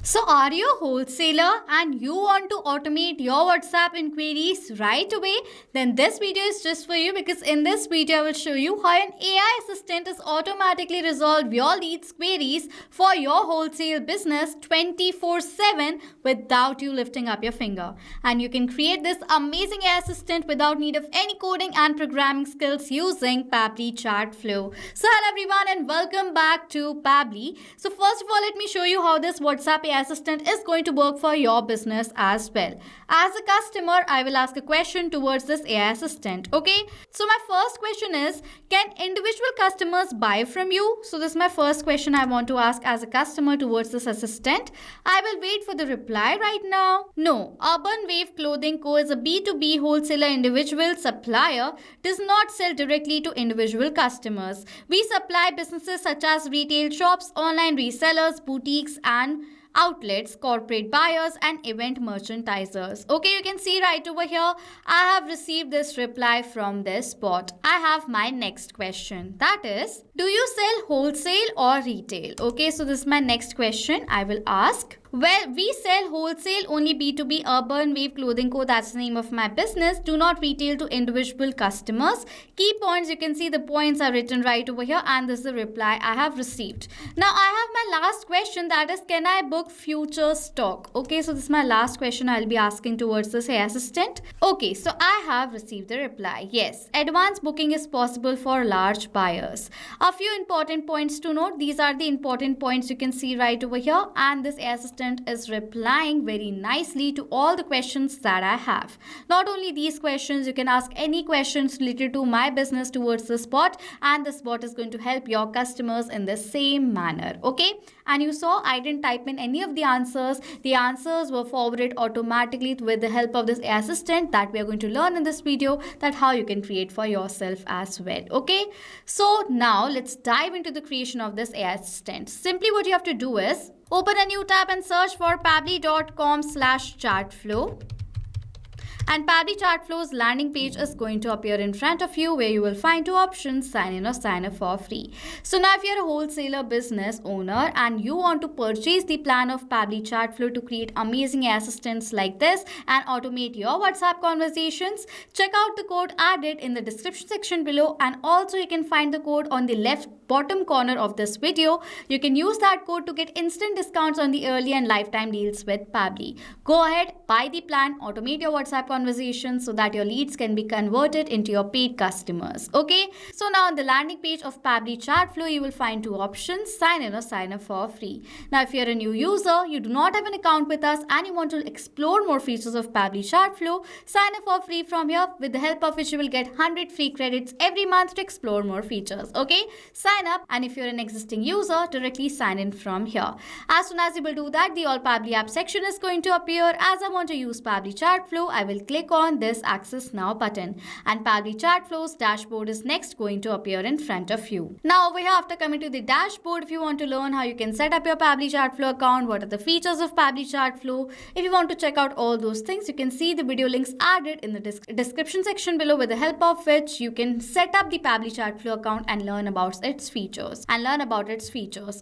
So are you a wholesaler and you want to automate your WhatsApp inquiries right away? Then this video is just for you, because in this video I will show you how an AI assistant is automatically resolve your leads queries for your wholesale business 24/7 without you lifting up your finger. And you can create this amazing AI assistant without need of any coding and programming skills using Pabbly Chatflow. So hello everyone and welcome back to Pabbly. So first of all, let me show you how this WhatsApp AI assistant is going to work for your business as well. As a customer, I will ask a question towards this AI assistant. Okay, so my first question is, can individual customers buy from you? So this is my first question I want to ask as a customer towards this assistant. I will wait for the reply right now. No, Urban Wave Clothing Co. is a B2B wholesaler individual supplier, does not sell directly to individual customers. We supply businesses such as retail shops, online resellers, boutiques and outlets, corporate buyers and event merchandisers. Okay, you can see right over here, I have received this reply from this bot. I have my next question, that is, do you sell wholesale or retail? Okay, so this is my next question I will ask. Well, we sell wholesale, only B2B. Urban Wave Clothing Co. That's the name of my business. Do not retail to individual customers. Key points, you can see the points are written right over here, and this is the reply I have received. Now, I have my last question, that is, can I book future stock? Okay, so this is my last question I'll be asking towards this AI assistant. Okay, so I have received the reply. Yes, advance booking is possible for large buyers. A few important points to note. These are the important points you can see right over here, and this AI assistant is replying very nicely to all the questions that I have. Not only these questions, you can ask any questions related to my business towards this bot, and this bot is going to help your customers in the same manner. Okay, and you saw I didn't type in any of the answers. The answers were forwarded automatically with the help of this AI assistant that we are going to learn in this video, that how you can create for yourself as well. Okay, so now let's dive into the creation of this AI assistant. Simply what you have to do is open a new tab and search for pabbly.com/chatflow. And Pabbly Chatflow's landing page is going to appear in front of you, where you will find two options, sign in or sign up for free. So now if you're a wholesaler business owner and you want to purchase the plan of Pabbly Chatflow to create amazing assistants like this and automate your WhatsApp conversations, check out the code added in the description section below, and also you can find the code on the left bottom corner of this video. You can use that code to get instant discounts on the early and lifetime deals with Pabbly. Go ahead, buy the plan, automate your WhatsApp conversations so that your leads can be converted into your paid customers. Okay, so now on the landing page of Pabbly Chatflow, you will find two options, sign in or sign up for free. Now if you're a new user, you do not have an account with us and you want to explore more features of Pabbly Chatflow, sign up for free from here, with the help of which you will get 100 free credits every month to explore more features. Okay, sign up, and if you're an existing user, directly sign in from here. As soon as you will do that, the All Pabbly app section is going to appear. As I want to use Pabbly Chatflow, I will click on this Access Now button, and Pabbly Chatflow's dashboard is next going to appear in front of you. Now over here, after coming to the dashboard, if you want to learn how you can set up your Pabbly Chatflow account, what are the features of Pabbly Chatflow, if you want to check out all those things, you can see the video links added in the description section below, with the help of which you can set up the Pabbly Chatflow account and learn about its features.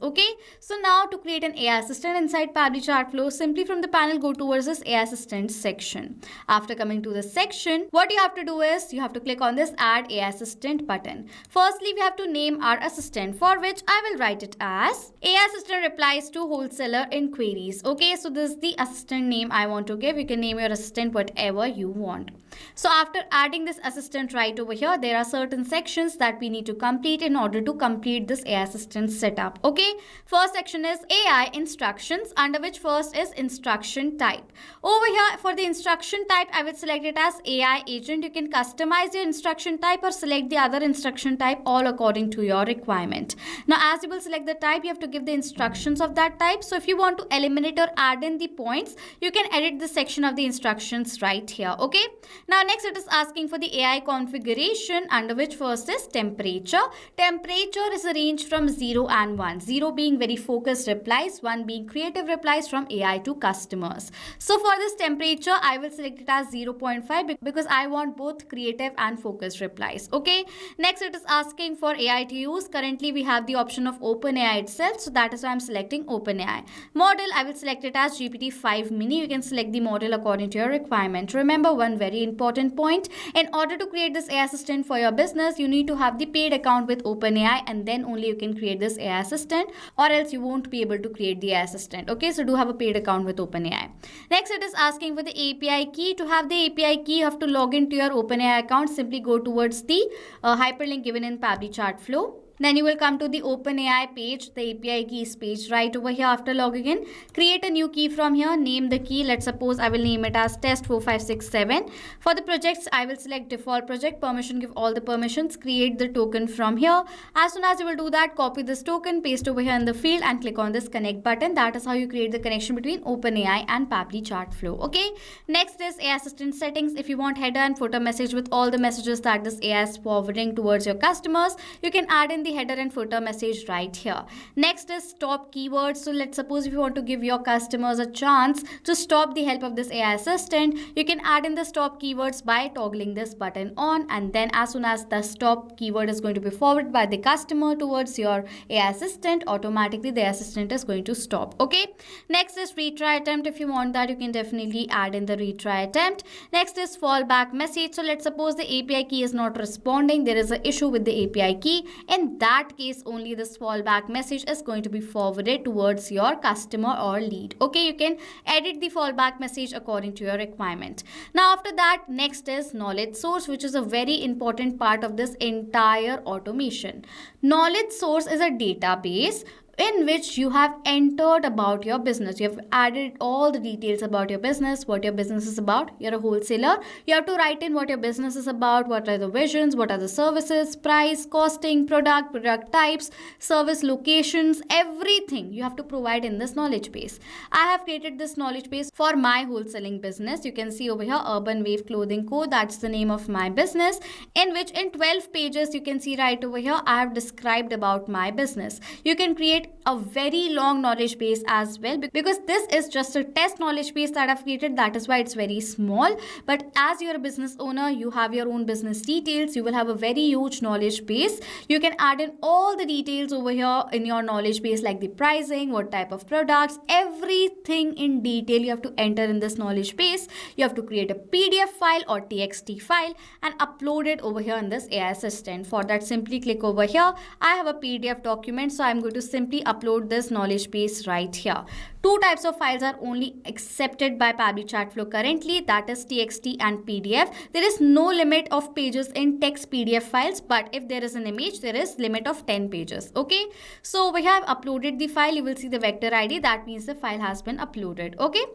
Okay, so now to create an AI assistant inside Pabbly Chatflow, simply from the panel go towards this AI assistant section. After coming to this section, what you have to do is you have to click on this Add AI Assistant button. Firstly, we have to name our assistant, for which I will write it as AI Assistant Replies to Wholesaler Inquiries. Okay, so this is the assistant name I want to give. You can name your assistant whatever you want. So after adding this assistant right over here, there are certain sections that we need to complete in order to complete this AI assistant setup. Okay, first section is AI instructions, under which first is instruction type. Over here for the instruction type, I will select it as AI agent. You can customize your instruction type or select the other instruction type, all according to your requirement. Now as you will select the type, you have to give the instructions of that type. So if you want to eliminate or add in the points, you can edit the section of the instructions right here. Okay, now next it is asking for the AI configuration, under which first is temperature. Temperature here is a range from 0 and 1. 0 being very focused replies, 1 being creative replies from AI to customers. So for this temperature, I will select it as 0.5 because I want both creative and focused replies. Okay. Next, it is asking for AI to use. Currently, we have the option of OpenAI itself. So that is why I'm selecting OpenAI. Model, I will select it as GPT-5 mini. You can select the model according to your requirement. Remember one very important point. In order to create this AI assistant for your business, you need to have the paid account with OpenAI, and then only you can create this AI assistant, or else you won't be able to create the AI assistant. Okay, so do have a paid account with OpenAI. Next, it is asking for the API key. To have the API key, you have to log into your OpenAI account. Simply go towards the hyperlink given in Pabbly Chatflow. Then you will come to the OpenAI page, the API keys page right over here. After logging in, create a new key from here, name the key. Let's suppose I will name it as test4567. For the projects, I will select default project, permission, give all the permissions, create the token from here. As soon as you will do that, copy this token, paste over here in the field and click on this connect button. That is how you create the connection between OpenAI and Pabbly Chatflow. Okay. Next is AI assistant settings. If you want header and footer message with all the messages that this AI is forwarding towards your customers, you can add in the header and footer message right here. Next is stop keywords. So let's suppose if you want to give your customers a chance to stop the help of this AI assistant, you can add in the stop keywords by toggling this button on, and then as soon as the stop keyword is going to be forwarded by the customer towards your AI assistant, automatically the assistant is going to stop. Okay. Next is retry attempt. If you want that, you can definitely add in the retry attempt. Next is fallback message. So let's suppose the API key is not responding. There is an issue with the API key. In that case, only this fallback message is going to be forwarded towards your customer or lead. Okay, you can edit the fallback message according to your requirement. Now after that, next is knowledge source, which is a very important part of this entire automation. Knowledge source is a database in which you have entered about your business. You have added all the details about your business, what your business is about. You're a wholesaler. You have to write in what your business is about, what are the visions, what are the services, price, costing, product types, service locations, everything you have to provide in this knowledge base. I have created this knowledge base for my wholesaling business. You can see over here, Urban Wave Clothing Co. That's the name of my business, in which in 12 pages, you can see right over here, I have described about my business. You can create a very long knowledge base as well, because this is just a test knowledge base that I've created. That is why it's very small. But as you're a business owner, you have your own business details. You will have a very huge knowledge base. You can add in all the details over here in your knowledge base, like the pricing, what type of products, everything in detail you have to enter in this knowledge base. You have to create a PDF file or TXT file and upload it over here in this AI assistant. For that, simply click over here. I have a PDF document, so I'm going to simply upload this knowledge base right here. Two types of files are only accepted by Pabbly Chatflow currently, that is TXT and PDF. There is no limit of pages in text PDF files, but if there is an image, there is limit of 10 pages. Okay, so we have uploaded the file. You will see the vector ID. That means the file has been uploaded. Okay,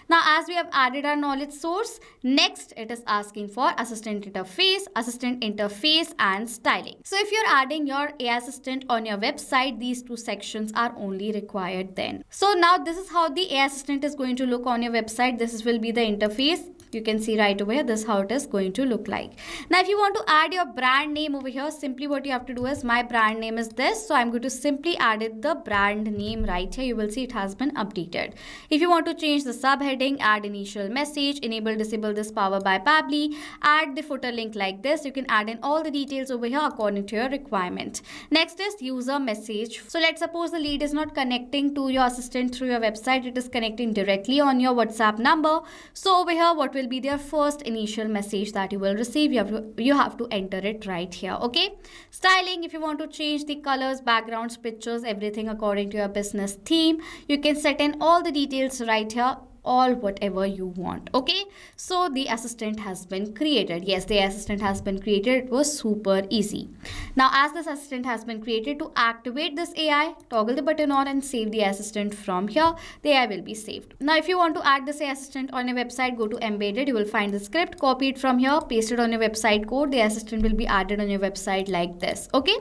now as we have added our knowledge source, next it is asking for assistant interface and styling. So if you're adding your AI assistant on your website, these two sections are only required then. So now this is how the AI assistant is going to look on your website. This will be the interface. You can see right over here, this is how it is going to look like. Now if you want to add your brand name over here, simply what you have to do is, my brand name is this, so I'm going to simply add it the brand name right here. You will see it has been updated. If you want to change the subheading, add initial message, enable disable this power by Pabbly, add the footer link like this. You can add in all the details over here according to your requirement. Next is user message. So let's suppose the lead is not connecting to your assistant through your website, it is connecting directly on your WhatsApp number. So over here, what will be their first initial message that you will receive? You have to enter it right here. Okay, styling, if you want to change the colors, backgrounds, pictures, everything according to your business theme, you can set in all the details right here, all whatever you want. Okay, so the assistant has been created. Yes, the assistant has been created. It was super easy. Now as this assistant has been created, to activate this AI, toggle the button on and save the assistant from here. The AI will be saved. Now if you want to add this AI assistant on your website, go to embedded. You will find the script, copy it from here, paste it on your website code. The assistant will be added on your website like this. Okay,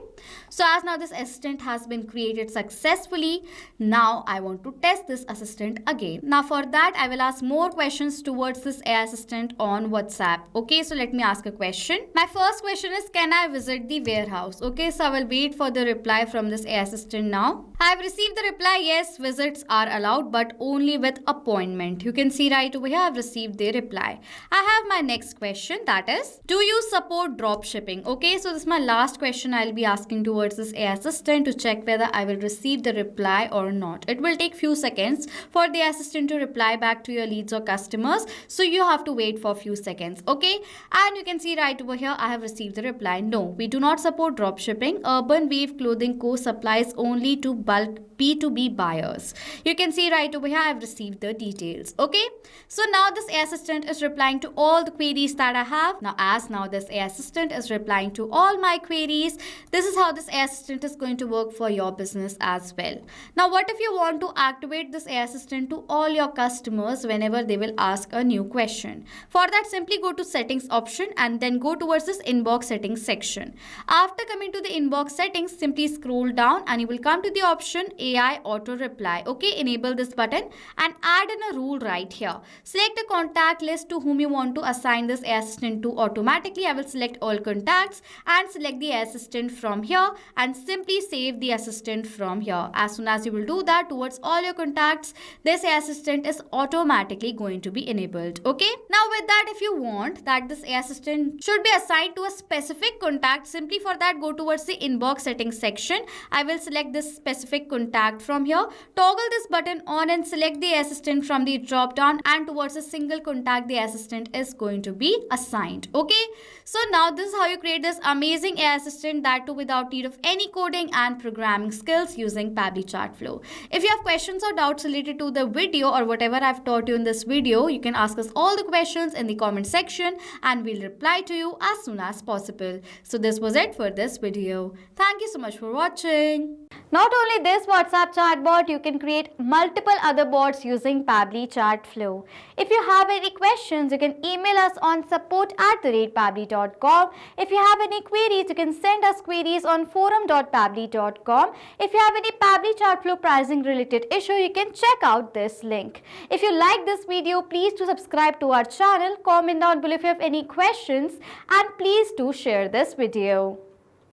so as now this assistant has been created successfully, now I want to test this assistant again. Now for that, that, I will ask more questions towards this AI assistant on WhatsApp. Okay, so let me ask a question. My first question is, can I visit the warehouse? Okay, so I will wait for the reply from this AI assistant now. I have received the reply, yes, visits are allowed, but only with appointment. You can see right over here, I have received the reply. I have my next question, that is, do you support drop shipping? Okay, so this is my last question I'll be asking towards this AI assistant to check whether I will receive the reply or not. It will take few seconds for the assistant to reply back to your leads or customers, so you have to wait for few seconds. Okay, and you can see right over here, I have received the reply. No, we do not support drop shipping. Urban Wave Clothing Co. supplies only to bulk B2B buyers. You can see right over here, I have received the details. Okay, so now this AI assistant is replying to all the queries that I have. Now this AI assistant is replying to all my queries, this is how this AI assistant is going to work for your business as well. Now what if you want to activate this AI assistant to all your customers whenever they will ask a new question? For that, simply go to settings option and then go towards this inbox settings section. After coming to the inbox settings, simply scroll down and you will come to the option AI auto reply. Okay, enable this button and add in a rule right here. Select a contact list to whom you want to assign this AI assistant to automatically. I will select all contacts and select the AI assistant from here and simply save the assistant from here. As soon as you will do that towards all your contacts, this AI assistant is automatically going to be enabled. Okay, now with that, if you want that this AI assistant should be assigned to a specific contact, simply for that go towards the inbox settings section. I will select this specific contact from here, toggle this button on and select the assistant from the drop down, and towards a single contact the assistant is going to be assigned. Okay, so now this is how you create this amazing AI assistant, that too without need of any coding and programming skills using Pabbly Chatflow. If you have questions or doubts related to the video or whatever I've taught you in this video, you can ask us all the questions in the comment section and we'll reply to you as soon as possible. So this was it for this video. Thank you so much for watching. Not only this WhatsApp chatbot, you can create multiple other bots using Pabbly Chatflow. If you have any questions, you can email us on support@pabbly.com. If you have any queries, you can send us queries on forum.pabbly.com. If you have any Pabbly Chatflow pricing related issue, you can check out this link. If you like this video, please do subscribe to our channel, comment down below if you have any questions, and please do share this video.